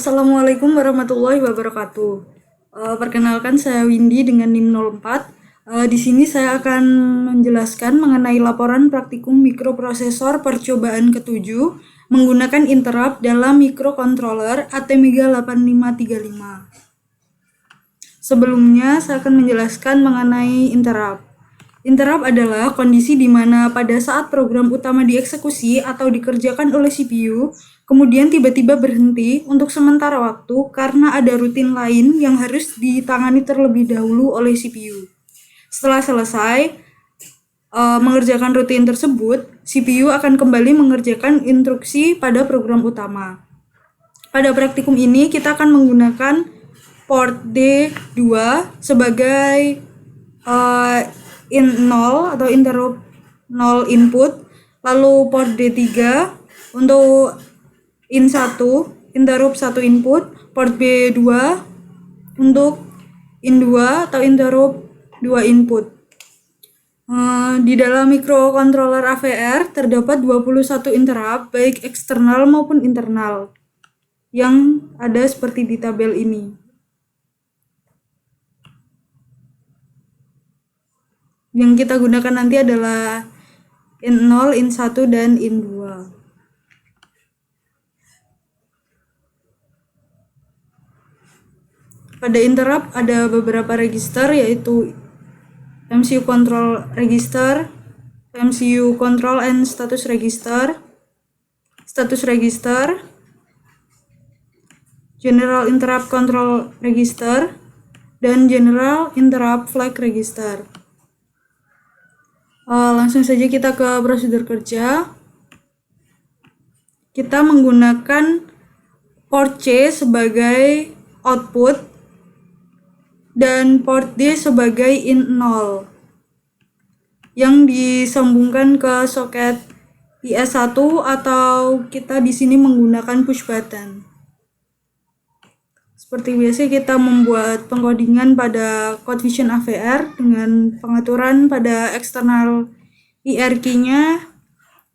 Assalamualaikum warahmatullahi wabarakatuh. Perkenalkan saya Windy dengan NIM 04. Di sini saya akan menjelaskan mengenai laporan praktikum mikroprosesor percobaan ke-7 menggunakan interrupt dalam mikrocontroller ATmega 8535. Sebelumnya saya akan menjelaskan mengenai interrupt. Interrupt adalah kondisi di mana pada saat program utama dieksekusi atau dikerjakan oleh CPU, kemudian tiba-tiba berhenti untuk sementara waktu karena ada rutin lain yang harus ditangani terlebih dahulu oleh CPU. Setelah selesai mengerjakan rutin tersebut, CPU akan kembali mengerjakan instruksi pada program utama. Pada praktikum ini kita akan menggunakan port D2 sebagai in 0 atau interrupt 0 input, lalu port D3 untuk in 1 interrupt 1 input, port B2 untuk in 2 atau interrupt 2 input. Di dalam microcontroller AVR terdapat 21 interrupt baik eksternal maupun internal yang ada seperti di tabel ini. Yang kita gunakan nanti adalah in 0, in 1, dan in 2. Pada interrupt ada beberapa register, yaitu MCU control register, MCU control and status register, general interrupt control register, dan general interrupt flag register. Langsung saja kita ke prosedur kerja. Kita menggunakan port C sebagai output dan port D sebagai in 0 yang disambungkan ke soket IS1 atau kita di sini menggunakan push button. Seperti biasa kita membuat pengkodingan pada CodeVision AVR dengan pengaturan pada eksternal IR key-nya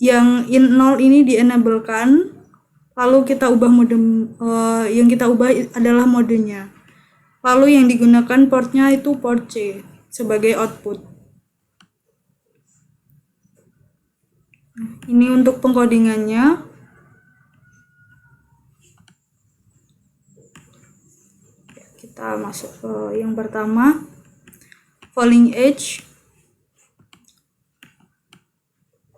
yang in 0 ini di-enablekan, lalu kita ubah mode yang kita ubah adalah modenya. Lalu yang digunakan portnya itu port C sebagai output. Ini untuk pengkodingannya. Kita masuk ke yang pertama, falling edge.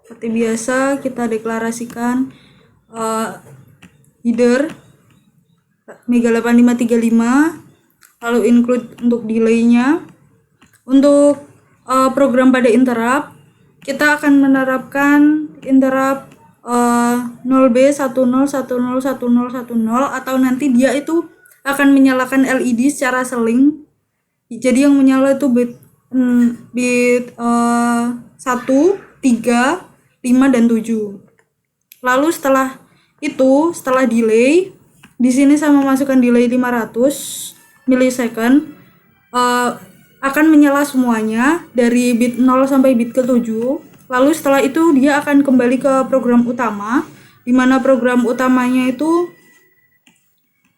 Seperti biasa kita deklarasikan header Mega 8535, lalu include untuk delay-nya. Untuk program pada interrupt, kita akan menerapkan interrupt 0B10101010 atau nanti dia itu akan menyalakan LED secara seling. Jadi yang menyala itu bit 1, 3, 5, dan 7. Lalu setelah itu, setelah delay, di sini saya memasukkan delay 500 milisecond, akan menyala semuanya dari bit 0 sampai bit ke-7. Lalu setelah itu dia akan kembali ke program utama, di mana program utamanya itu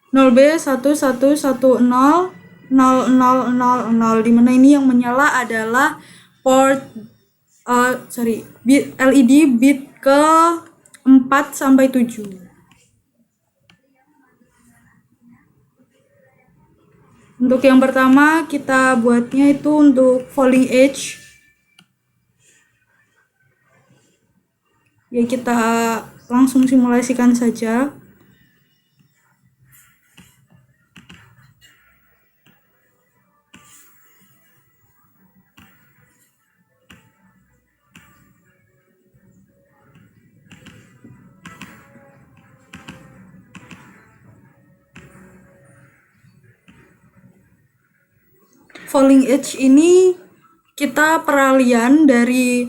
0B11100000, di mana ini yang menyala adalah port bit LED bit ke 4 sampai 7. Untuk yang pertama kita buatnya itu untuk falling edge. Ya, kita langsung simulasikan saja. Falling edge ini kita peralihan dari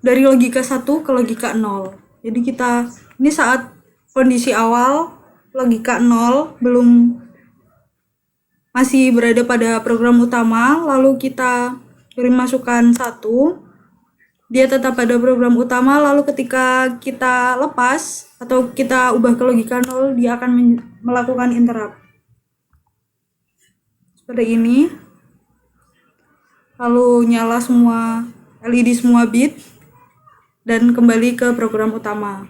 logika 1 ke logika 0. Jadi ini saat kondisi awal logika 0 masih berada pada program utama, lalu kita kirim masukan 1, dia tetap pada program utama, lalu ketika kita lepas atau kita ubah ke logika 0, dia akan melakukan interrupt. Seperti ini. Lalu nyala semua LED semua bit dan kembali ke program utama.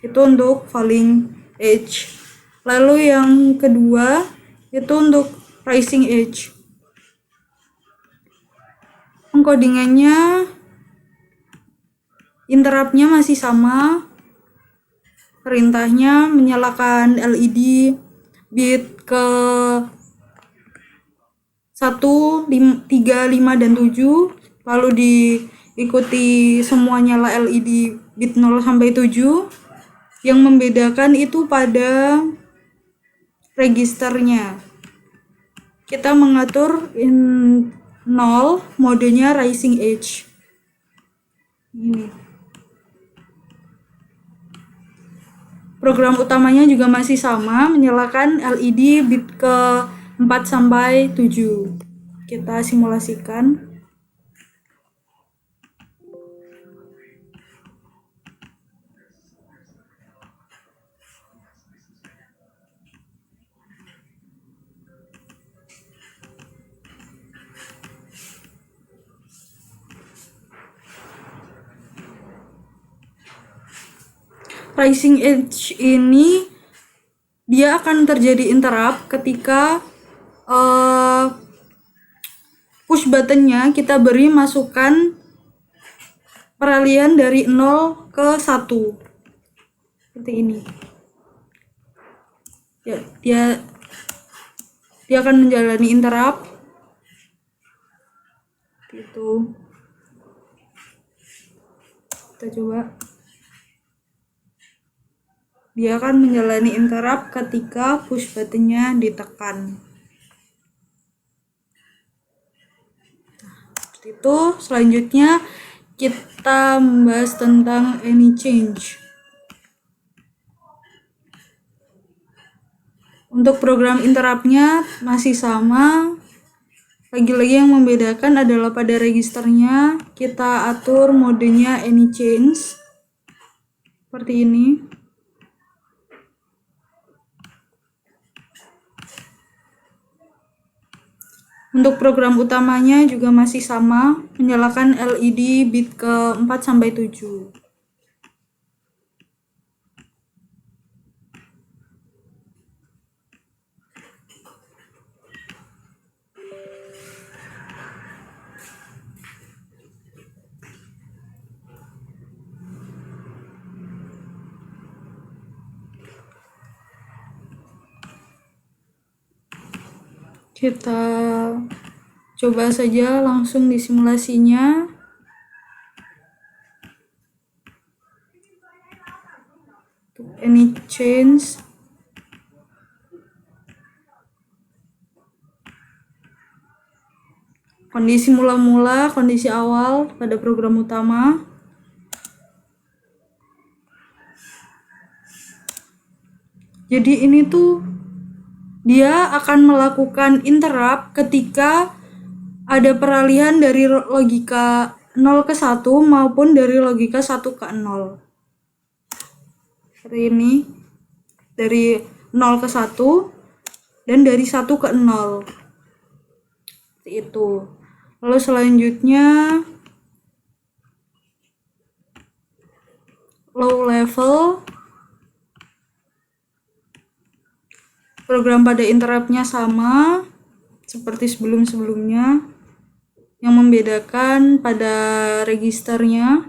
Itu untuk falling edge. Lalu yang kedua itu untuk rising edge. Pengkodingannya interruptnya masih sama. Perintahnya menyalakan LED bit ke 1, 3, 5, dan 7, lalu diikuti semua nyala LED bit 0 sampai 7. Yang membedakan itu pada registernya. Kita mengatur 0 modenya rising edge. Ini. Program utamanya juga masih sama, menyalakan LED bit ke 4 sampai 7. Kita simulasikan. Rising edge ini dia akan terjadi interrupt ketika push buttonnya kita beri masukan peralihan dari 0 ke 1 seperti ini. Ya, dia akan menjalani interrupt gitu. Kita coba. Dia akan menjalani interrupt ketika push buttonnya ditekan. Seperti itu. Selanjutnya kita membahas tentang any change. Untuk program interruptnya masih sama. Lagi-lagi yang membedakan adalah pada registernya kita atur modenya any change seperti ini. Untuk program utamanya juga masih sama, menyalakan LED bit ke 4 sampai 7. Kita coba saja langsung di simulasinya. Any change. Kondisi mula-mula, kondisi awal pada program utama. Jadi ini tuh dia akan melakukan interrupt ketika ada peralihan dari logika 0 ke 1 maupun dari logika 1 ke 0. Seperti ini. Dari 0 ke 1 dan dari 1 ke 0. Seperti itu. Lalu selanjutnya low level. Program pada interruptnya sama seperti sebelum-sebelumnya. Yang membedakan pada registernya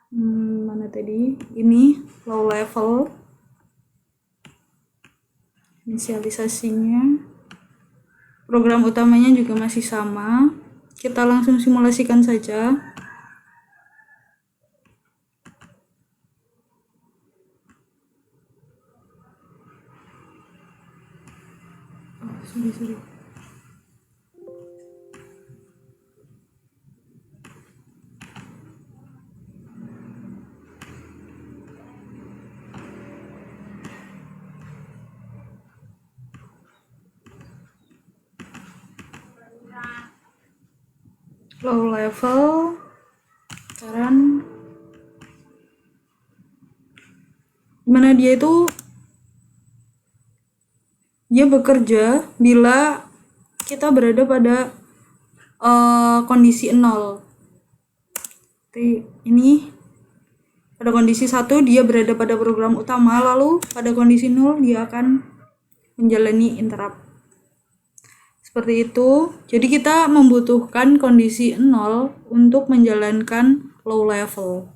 mana tadi? Ini low level. Inisialisasinya. Program utamanya juga masih sama. Kita langsung simulasikan saja. Sorry. Low level. Sekarang dimana dia itu dia bekerja bila kita berada pada kondisi 0. Ini pada kondisi 1 dia berada pada program utama, lalu pada kondisi 0 dia akan menjalani interrupt. Seperti itu. Jadi kita membutuhkan kondisi 0 untuk menjalankan low level.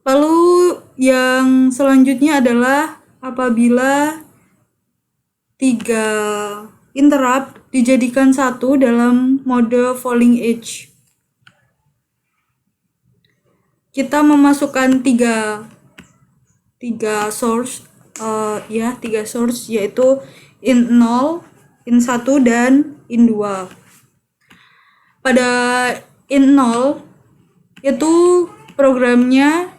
Lalu yang selanjutnya adalah apabila 3 interrupt dijadikan satu dalam mode falling edge. Kita memasukkan tiga source, tiga source, yaitu int 0, int 1, dan int 2. Pada int 0 itu programnya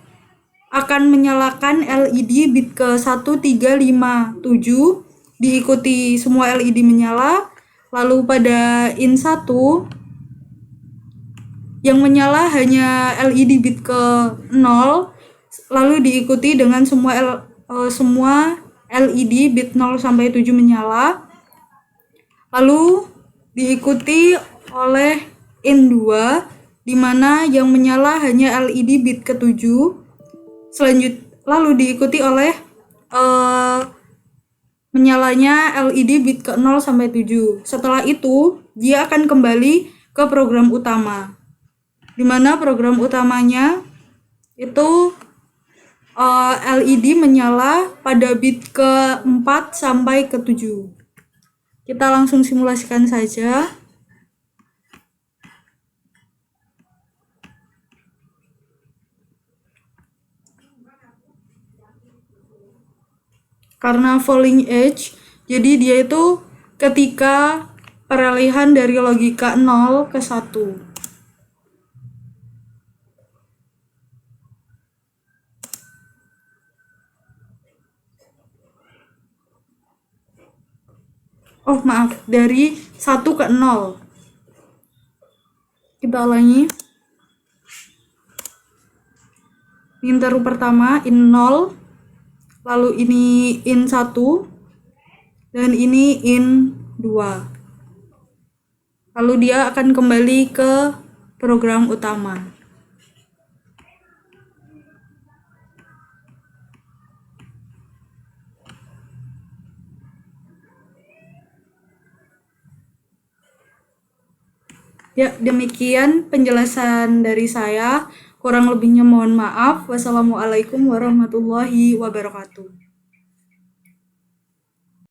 akan menyalakan LED bit ke 1, 3, 5, 7, diikuti semua LED menyala. Lalu pada int 1 yang menyala hanya LED bit ke 0, lalu diikuti dengan semua LED bit 0 sampai 7 menyala, lalu diikuti oleh int 2 di mana yang menyala hanya LED bit ke 7, lalu diikuti oleh menyalanya LED bit ke 0 sampai 7. Setelah itu dia akan kembali ke program utama, di mana program utamanya itu LED menyala pada bit ke 4 sampai ke 7. Kita langsung simulasikan saja. Karena falling edge, jadi dia itu ketika peralihan dari logika 0 ke 1. Oh maaf, dari 1 ke 0. Kita ulangi. Interrupt pertama int 0, lalu ini int 1, dan ini int 2. Lalu dia akan kembali ke program utama. Ya, demikian penjelasan dari saya. Kurang lebihnya mohon maaf. Wassalamualaikum warahmatullahi wabarakatuh.